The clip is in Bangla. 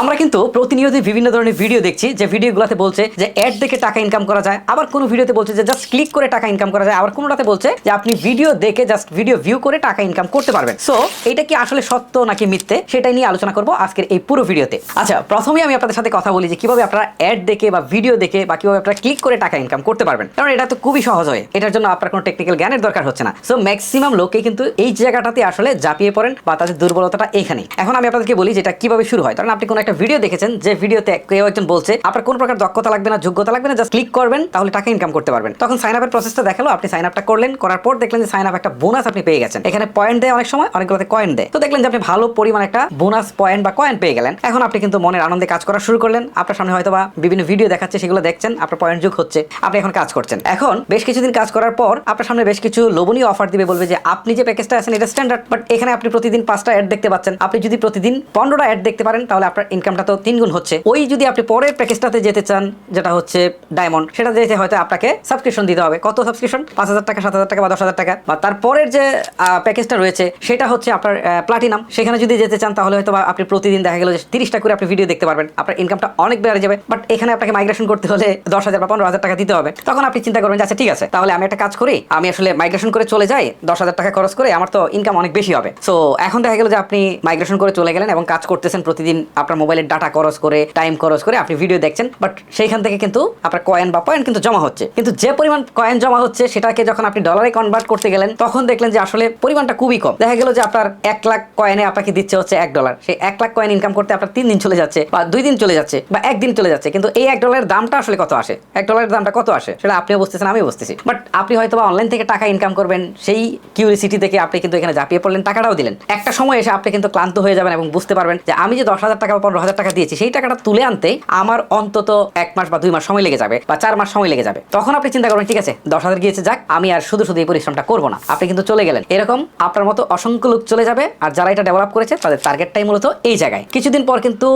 আমরা কিন্তু প্রতিনিয়ত বিভিন্ন ধরনের ভিডিও দেখছি যে ভিডিওগুলোতে বলছে যে অ্যাড দেখে টাকা ইনকাম করা যায়, আবার কোনো ভিডিওতে বলছে যে জাস্ট ক্লিক করে টাকা ইনকাম করা যায়, আবার কোনোটাতে বলছে যে আপনি ভিডিও দেখে জাস্ট ভিডিও ভিউ করে টাকা ইনকাম করতে পারবেন। সো এটা কি আসলে সত্য নাকি মিথ্যে সেটাই নিয়ে আলোচনা করব আজকের এই পুরো ভিডিওতে। আচ্ছা, প্রথমেই আমি আপনাদের সাথে কথা বলি যে কিভাবে আপনারা অ্যাড দেখে বা ভিডিও দেখে বা কিভাবে আপনারা ক্লিক করে টাকা ইনকাম করতে পারবেন, কারণ এটা তো খুবই সহজ হয়, এটার জন্য আপনার কোনো টেকনিক্যাল জ্ঞানের দরকার হচ্ছে না। সো ম্যাক্সিমাম লোকে কিন্তু এই জায়গাটাতে আসলে ঝাঁপিয়ে পড়েন বা তাদের দুর্বলতাটা এখানে। এখন আমি আপনাদেরকে বলি যেটা কিভাবে শুরু হয়। কারণ আপনি কোনো একটা ভিডিও দেখেছেন যে ভিডিওতে কেউ একজন বলছে আপনার কোনো প্রকার দক্ষতা লাগবে না, যোগ্যতা লাগবে না, জাস্ট ক্লিক করবেন তাহলে টাকা ইনকাম করতে পারবেন। তখন সাইন আপের প্রসেসটা দেখালো, আপনি সাইন আপটা করলেন, করার পর দেখলেন যে সাইন আপ একটা বোনাস আপনি পেয়ে গেছেন। এখানে পয়েন্ট দেয়, অনেক সময় অনেকগুলোতে কয়েন দেয়। তো দেখলেন যে আপনি ভালো পরিমাণ একটা বোনাস পয়েন্ট বা কয়েন পেয়ে গেলেন। এখন আপনি কিন্তু মনের আনন্দে কাজ করা শুরু করলেন। আপনার সামনে হয়তো বা বিভিন্ন ভিডিও দেখাচ্ছে, সেগুলো দেখছেন, আপনার পয়েন্ট যোগ হচ্ছে, আপনি এখন কাজ করছেন। এখন বেশ কিছুদিন কাজ করার পর আপনার সামনে বেশ কিছু লোভনীয় অফার দিবে, বলবে যে আপনি যে প্যাকেজটা আছেন এটা স্ট্যান্ডার্ড, বাট এখানে আপনি প্রতিদিন 5টা অ্যাড দেখতে পাচ্ছেন। আপনি যদি প্রতিদিন 15টা অ্যাড দেখতে পারেন তাহলে আপনার ইনকামটা তো 3 গুণ হচ্ছে। ওই যদি আপনি পরের প্যাকেজটাতে যেতে চান যেটা হচ্ছে ডায়মন্ড, সেটা যেতে হয়তো আপনাকে সাবস্ক্রিপশন দিতে হবে। কত সাবস্ক্রিপশন? 5,000 টাকা, 7,000 টাকা বা 10,000 টাকা। বা তারপরের যে প্যাকেজটা রয়েছে সেটা হচ্ছে আপনার প্লাটিনাম। সেখানে যদি যেতে চান তাহলে হয়তো আপনি প্রতিদিন দেখা গেল যে 30টা করে আপনি ভিডিও দেখতে পারবেন, আপনার ইনকামটা অনেক বেড়ে যাবে। বাট এখানে আপনাকে মাইগ্রেশন করতে হলে 10,000 বা 15,000 টাকা দিতে হবে। তখন আপনি চিন্তা করবেন যে আচ্ছা ঠিক আছে, তাহলে আমি একটা কাজ করি, আমি আসলে মাইগ্রেশন করে চলে যাই, 10,000 টাকা খরচ করে, আমার তো ইনকাম অনেক বেশি হবে। সো এখন দেখা গেল যে আপনি মাইগ্রেশন করে চলে গেলেন এবং কাজ করতেছেন, প্রতিদিন আপনার মোবাইলের ডাটা খরচ করে, টাইম খরচ করে আপনি ভিডিও দেখছেন। বাট সেইখান থেকে কিন্তু আপনার কয়েন বা পয়েন্ট কিন্তু জমা হচ্ছে। কিন্তু যে পরিমাণ কয়েন জমা হচ্ছে সেটাকে যখন আপনি ডলারে কনভার্ট করতে গেলেন তখন দেখলেন যে আসলে পরিমাণটা খুবই কম। দেখা গেল যে আপনার 1 লাখ কয়েনে আপনাকে দিচ্ছে হচ্ছে $1। সেই 1 লাখ কয়েন ইনকাম করতে আপনার 3 দিন চলে যাচ্ছে বা 2 দিন চলে যাচ্ছে বা 1 দিন চলে যাচ্ছে। কিন্তু এই $1 দামটা আসলে কত আসে, $1 দামটা কত আসে সেটা আপনিও বুঝতেছেন, আমিও বুঝতেছি। বাট আপনি হয়তো বা অনলাইন থেকে টাকা ইনকাম করবেন, সেই কিউরিসিটি থেকে আপনি কিন্তু এখানে ঝাঁপিয়ে পড়লেন, টাকাটাও দিলেন। একটা সময় এসে আপনি কিন্তু ক্লান্ত হয়ে যাবেন এবং বুঝতে পারবেন যে আমি যে 10,000 টাকা বা 15,000 টাকা দিয়েছি সেই টাকাটা তুলে আনতে আমার অন্তত 1 মাস বা 2 মাস সময় লেগে যাবে বা 4 মাস সময় লেগে যাবে। তখন আপনি চিন্তা করবেন ঠিক আছে 10,000 গিয়েছে, যাক আমি আর শুধু শুধু এই পরিশ্রমটা করবো না। আপনি কিন্তু চলে গেলেন। এরকম আপনার মতো অসংখ্য লোক চলে যাবে, আর যারা এটা ডেভেলপ করেছে তাদের টার্গেটটাই মূলত এই জায়গায়। কিছুদিন পর কিন্তু